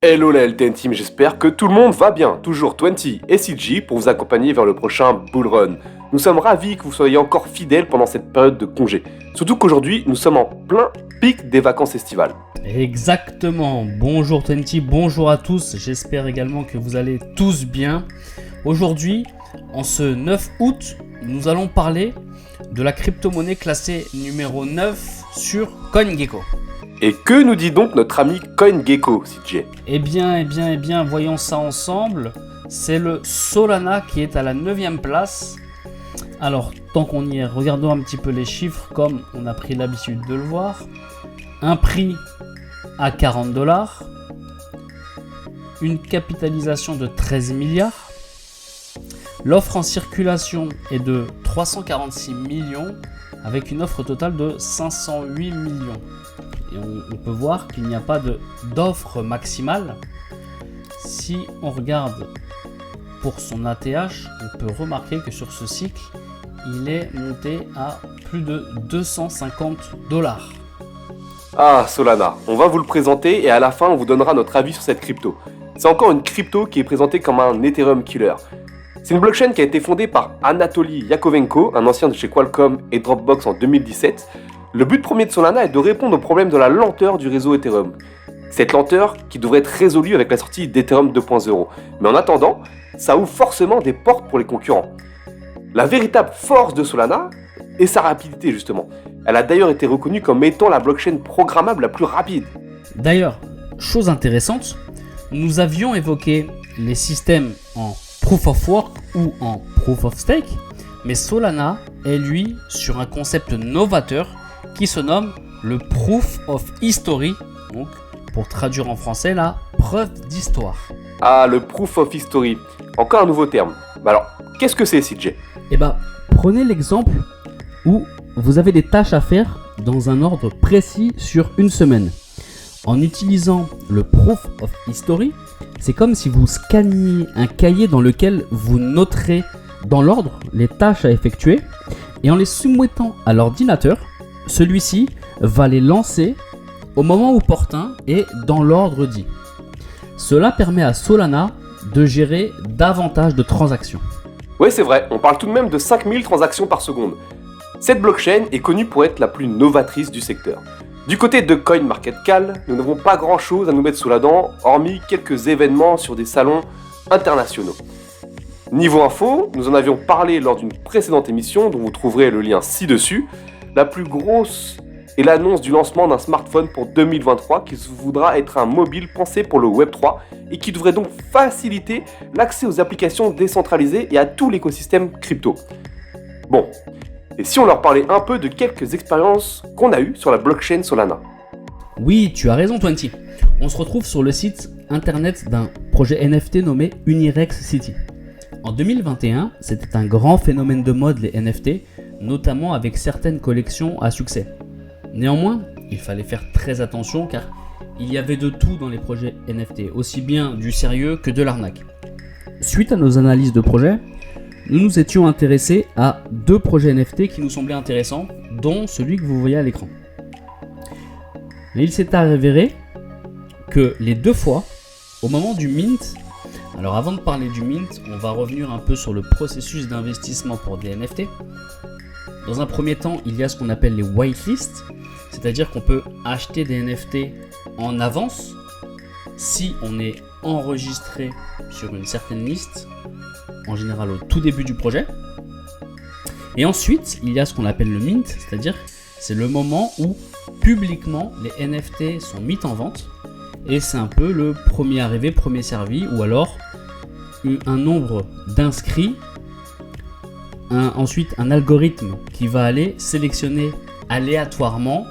Hello la LTN Team, j'espère que tout le monde va bien. Toujours 20 et CG pour vous accompagner vers le prochain Bull Run. Nous sommes ravis que vous soyez encore fidèles pendant cette période de congé. Surtout qu'aujourd'hui, nous sommes en plein pic des vacances estivales. Exactement, bonjour 20, bonjour à tous, j'espère également que vous allez tous bien. Aujourd'hui, en ce 9 août, nous allons parler de la crypto-monnaie classée numéro 9 sur CoinGecko. Et que nous dit donc notre ami CoinGecko, CJ? Eh bien, voyons ça ensemble. C'est le Solana qui est à la 9e place. Alors, tant qu'on y est, regardons un petit peu les chiffres comme on a pris l'habitude de le voir. Un prix à 40 $, une capitalisation de 13 milliards. L'offre en circulation est de 346 millions avec une offre totale de 508 millions. Et on peut voir qu'il n'y a pas d'offre maximale. Si on regarde pour son ATH, on peut remarquer que sur ce cycle, il est monté à plus de 250 $. Ah, Solana, on va vous le présenter et à la fin, on vous donnera notre avis sur cette crypto. C'est encore une crypto qui est présentée comme un Ethereum killer. C'est une blockchain qui a été fondée par Anatoly Yakovenko, un ancien de chez Qualcomm et Dropbox en 2017. Le but premier de Solana est de répondre au problème de la lenteur du réseau Ethereum. Cette lenteur qui devrait être résolue avec la sortie d'Ethereum 2.0. Mais en attendant, ça ouvre forcément des portes pour les concurrents. La véritable force de Solana est sa rapidité justement. Elle a d'ailleurs été reconnue comme étant la blockchain programmable la plus rapide. D'ailleurs, chose intéressante, nous avions évoqué les systèmes en Proof of Work ou en Proof of Stake, mais Solana est lui sur un concept novateur qui se nomme le Proof of History, donc pour traduire en français la preuve d'histoire. Ah, le Proof of History, encore un nouveau terme. Alors, qu'est-ce que c'est, CJ? Eh bien, prenez l'exemple où vous avez des tâches à faire dans un ordre précis sur une semaine. En utilisant le Proof of History, c'est comme si vous scanniez un cahier dans lequel vous noterez dans l'ordre les tâches à effectuer et en les soumettant à l'ordinateur, celui-ci va les lancer au moment opportun et dans l'ordre dit. Cela permet à Solana de gérer davantage de transactions. Oui, c'est vrai, on parle tout de même de 5000 transactions par seconde. Cette blockchain est connue pour être la plus novatrice du secteur. Du côté de CoinMarketCal, nous n'avons pas grand chose à nous mettre sous la dent, hormis quelques événements sur des salons internationaux. Niveau info, nous en avions parlé lors d'une précédente émission dont vous trouverez le lien ci-dessus. La plus grosse est l'annonce du lancement d'un smartphone pour 2023 qui se voudra être un mobile pensé pour le Web3 et qui devrait donc faciliter l'accès aux applications décentralisées et à tout l'écosystème crypto. Bon, et si on leur parlait un peu de quelques expériences qu'on a eues sur la blockchain Solana? Oui, tu as raison 20. On se retrouve sur le site internet d'un projet NFT nommé Unirex City. En 2021, c'était un grand phénomène de mode les NFT, notamment avec certaines collections à succès. Néanmoins, il fallait faire très attention car il y avait de tout dans les projets NFT, aussi bien du sérieux que de l'arnaque. Suite à nos analyses de projets, nous nous étions intéressés à 2 projets NFT qui nous semblaient intéressants, dont celui que vous voyez à l'écran. Mais il s'est avéré que les 2 fois, au moment du mint, alors avant de parler du mint, on va revenir un peu sur le processus d'investissement pour des NFT. Dans un premier temps, il y a ce qu'on appelle les whitelists, c'est-à-dire qu'on peut acheter des NFT en avance si on est enregistré sur une certaine liste, en général au tout début du projet. Et ensuite, il y a ce qu'on appelle le mint, c'est-à-dire c'est le moment où publiquement les NFT sont mis en vente et c'est un peu le premier arrivé, premier servi ou alors un nombre d'inscrits, ensuite un algorithme qui va aller sélectionner aléatoirement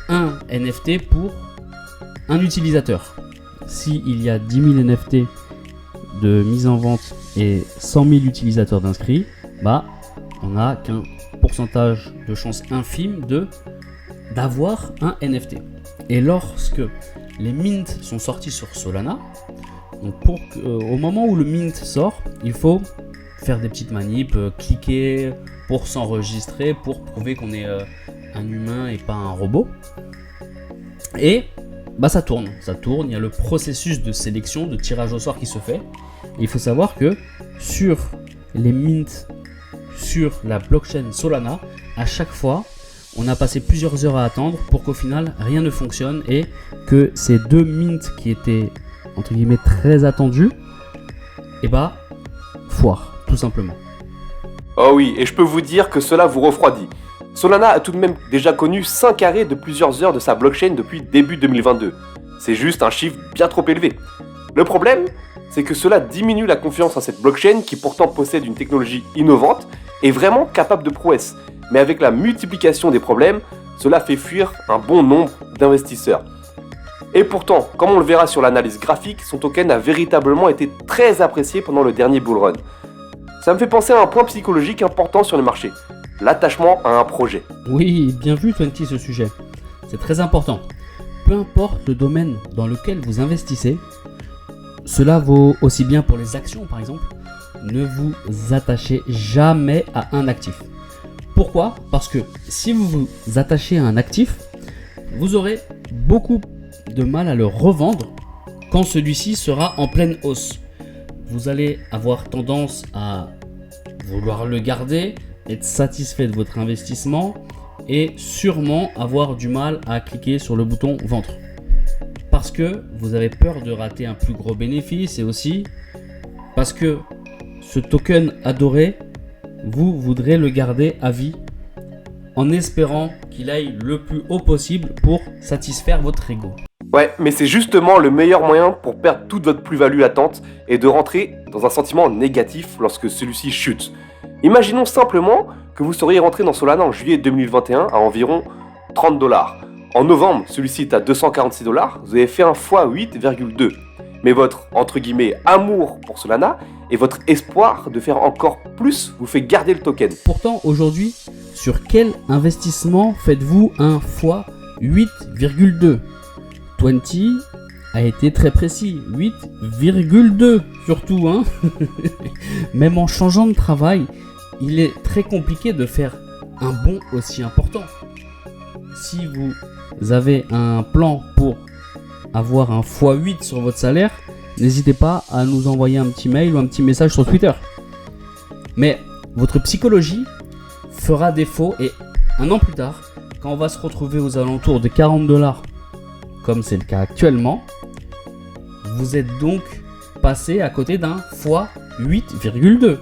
un NFT pour un utilisateur. S'il y a 10 000 NFT de mise en vente et 100 000 utilisateurs d'inscrits, on n'a qu'un pourcentage de chance infime d'avoir un NFT. Et lorsque les mints sont sortis sur Solana, donc au moment où le mint sort, il faut faire des petites manips, cliquer pour s'enregistrer, pour prouver qu'on est un humain et pas un robot. Et ça tourne, il y a le processus de sélection, de tirage au sort qui se fait. Et il faut savoir que sur les mints, sur la blockchain Solana, à chaque fois, on a passé plusieurs heures à attendre pour qu'au final, rien ne fonctionne et que ces 2 mints qui étaient, entre guillemets, très attendus, foirent, tout simplement. Oh oui, et je peux vous dire que cela vous refroidit. Solana a tout de même déjà connu 5 arrêts de plusieurs heures de sa blockchain depuis début 2022. C'est juste un chiffre bien trop élevé. Le problème, c'est que cela diminue la confiance en cette blockchain qui pourtant possède une technologie innovante et vraiment capable de prouesses. Mais avec la multiplication des problèmes, cela fait fuir un bon nombre d'investisseurs. Et pourtant, comme on le verra sur l'analyse graphique, son token a véritablement été très apprécié pendant le dernier bull run. Ça me fait penser à un point psychologique important sur le marché, l'attachement à un projet. Oui, bien vu 20 ce sujet. C'est très important. Peu importe le domaine dans lequel vous investissez, cela vaut aussi bien pour les actions par exemple, ne vous attachez jamais à un actif. Pourquoi ? Parce que si vous vous attachez à un actif, vous aurez beaucoup de mal à le revendre quand celui-ci sera en pleine hausse. Vous allez avoir tendance à vouloir le garder, être satisfait de votre investissement et sûrement avoir du mal à cliquer sur le bouton vendre. Parce que vous avez peur de rater un plus gros bénéfice et aussi parce que ce token adoré, vous voudrez le garder à vie en espérant qu'il aille le plus haut possible pour satisfaire votre ego. Ouais, mais c'est justement le meilleur moyen pour perdre toute votre plus-value latente et de rentrer dans un sentiment négatif lorsque celui-ci chute. Imaginons simplement que vous seriez rentré dans Solana en juillet 2021 à environ 30 $. En novembre, celui-ci est à 246 $, vous avez fait un x8,2. Mais votre, entre guillemets, amour pour Solana et votre espoir de faire encore plus vous fait garder le token. Pourtant, aujourd'hui, sur quel investissement faites-vous un x8,2 ? 20 a été très précis, 8,2 surtout, hein. Même en changeant de travail, il est très compliqué de faire un bond aussi important. Si vous avez un plan pour avoir un x8 sur votre salaire, n'hésitez pas à nous envoyer un petit mail ou un petit message sur Twitter. Mais votre psychologie fera défaut et un an plus tard, quand on va se retrouver aux alentours de 40 $, comme c'est le cas actuellement, vous êtes donc passé à côté d'un x8,2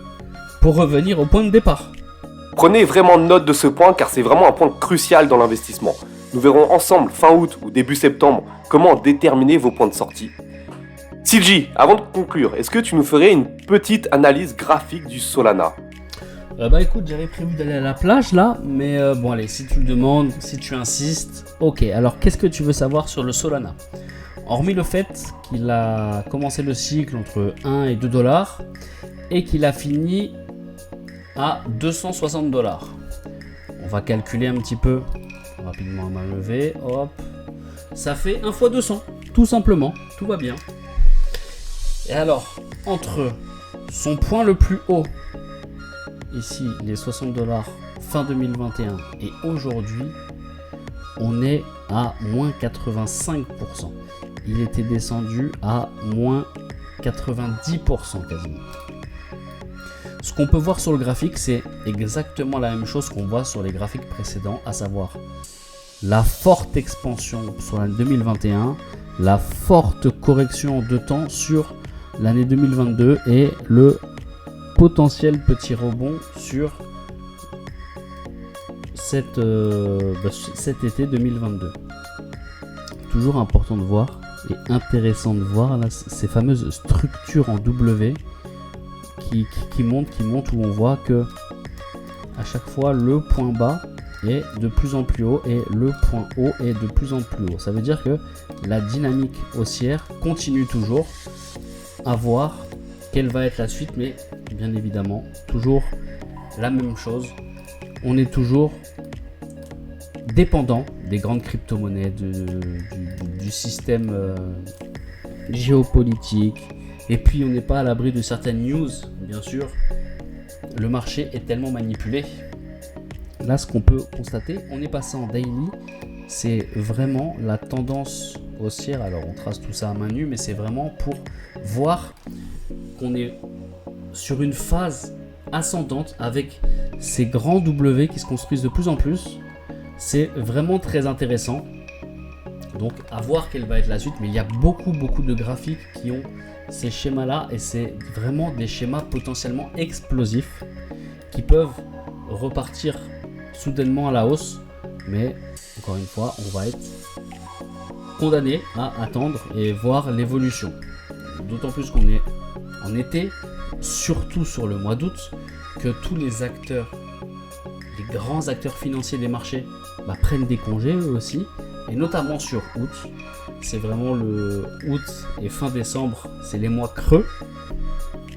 pour revenir au point de départ. Prenez vraiment note de ce point car c'est vraiment un point crucial dans l'investissement. Nous verrons ensemble fin août ou début septembre comment déterminer vos points de sortie. CG, avant de conclure, est-ce que tu nous ferais une petite analyse graphique du Solana ? Écoute, j'avais prévu d'aller à la plage là, mais bon allez, si tu le demandes, si tu insistes, ok. Alors qu'est-ce que tu veux savoir sur le Solana ? Hormis le fait qu'il a commencé le cycle entre 1 et 2 $, et qu'il a fini à 260 $. On va calculer un petit peu rapidement à main levée, hop. Ça fait 1 x 200, tout simplement, tout va bien. Et alors, entre son point le plus haut, ici les 60 $ fin 2021 et aujourd'hui, on est à moins 85%. Il était descendu à moins 90% quasiment. Ce qu'on peut voir sur le graphique, c'est exactement la même chose qu'on voit sur les graphiques précédents, à savoir la forte expansion sur l'année 2021, la forte correction de temps sur l'année 2022 et le potentiel petit rebond sur cet été 2022. Toujours important de voir et intéressant de voir là, ces fameuses structures en W qui montent, où on voit que à chaque fois le point bas est de plus en plus haut et le point haut est de plus en plus haut. Ça veut dire que la dynamique haussière continue toujours. À voir quelle va être la suite, mais bien évidemment toujours la même chose. On est toujours dépendant des grandes crypto-monnaies, du système géopolitique. Et puis on n'est pas à l'abri de certaines news, bien sûr. Le marché est tellement manipulé. Là, ce qu'on peut constater, on est passé en daily. C'est vraiment la tendance haussière. Alors on trace tout ça à main nue, mais c'est vraiment pour voir qu'on est sur une phase ascendante avec ces grands W qui se construisent de plus en plus. C'est vraiment très intéressant. Donc à voir quelle va être la suite, mais il y a beaucoup de graphiques qui ont ces schémas là et c'est vraiment des schémas potentiellement explosifs qui peuvent repartir soudainement à la hausse, mais encore une fois on va être condamné à attendre et voir l'évolution, d'autant plus qu'on est en été, surtout sur le mois d'août, que tous les acteurs, les grands acteurs financiers des marchés prennent des congés eux aussi, et notamment sur août. C'est vraiment le août et fin décembre, c'est les mois creux,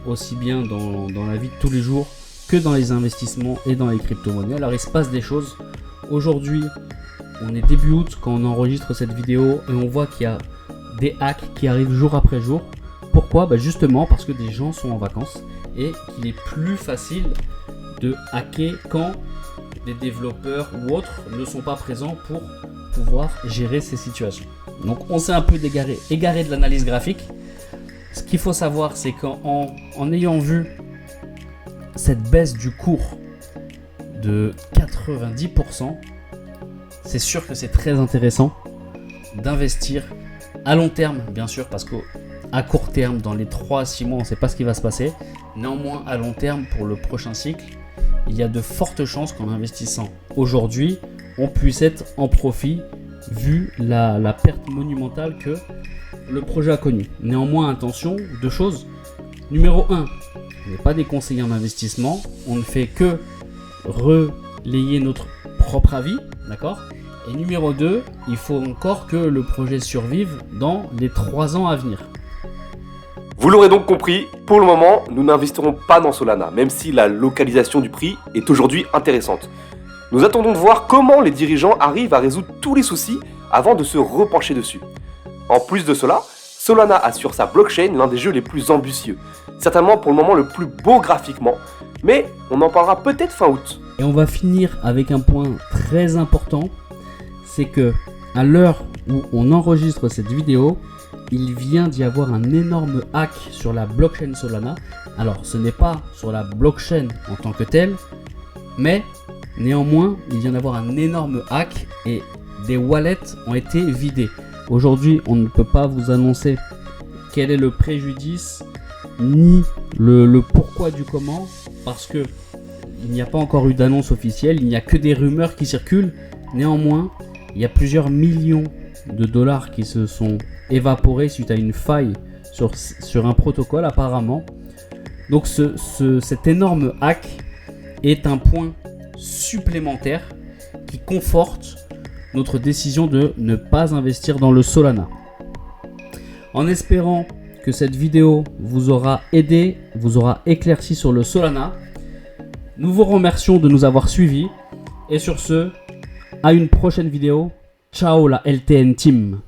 aussi bien dans la vie de tous les jours que dans les investissements et dans les crypto-monnaies. Alors il se passe des choses. Aujourd'hui, on est début août quand on enregistre cette vidéo et on voit qu'il y a des hacks qui arrivent jour après jour. Pourquoi ? Justement parce que des gens sont en vacances et qu'il est plus facile de hacker quand des développeurs ou autres ne sont pas présents pour pouvoir gérer ces situations. Donc on s'est un peu égaré de l'analyse graphique. Ce qu'il faut savoir, c'est qu'en ayant vu cette baisse du cours de 90%, c'est sûr que c'est très intéressant d'investir à long terme, bien sûr, parce qu'à court terme, dans les 3 à 6 mois, on ne sait pas ce qui va se passer. Néanmoins, à long terme, pour le prochain cycle, il y a de fortes chances qu'en investissant aujourd'hui, on puisse être en profit vu la perte monumentale que le projet a connue. Néanmoins, attention, 2 choses. Numéro 1, on n'est pas des conseillers en investissement, on ne fait que relayer notre propre avis, d'accord ? Et numéro 2, il faut encore que le projet survive dans les 3 ans à venir. Vous l'aurez donc compris, pour le moment, nous n'investirons pas dans Solana, même si la localisation du prix est aujourd'hui intéressante. Nous attendons de voir comment les dirigeants arrivent à résoudre tous les soucis avant de se repencher dessus. En plus de cela, Solana a sur sa blockchain l'un des jeux les plus ambitieux, certainement pour le moment le plus beau graphiquement, mais on en parlera peut-être fin août. Et on va finir avec un point très important, c'est que à l'heure où on enregistre cette vidéo, il vient d'y avoir un énorme hack sur la blockchain Solana. Alors ce n'est pas sur la blockchain en tant que telle, mais néanmoins il vient d'avoir un énorme hack et des wallets ont été vidés. Aujourd'hui on ne peut pas vous annoncer quel est le préjudice ni le pourquoi du comment, parce que il n'y a pas encore eu d'annonce officielle, il n'y a que des rumeurs qui circulent. Néanmoins, il y a plusieurs millions de dollars qui se sont évaporés suite à une faille sur un protocole apparemment. Donc cet énorme hack est un point supplémentaire qui conforte notre décision de ne pas investir dans le Solana. En espérant que cette vidéo vous aura aidé, vous aura éclairci sur le Solana, nous vous remercions de nous avoir suivis et sur ce, à une prochaine vidéo. Ciao la LTN Team.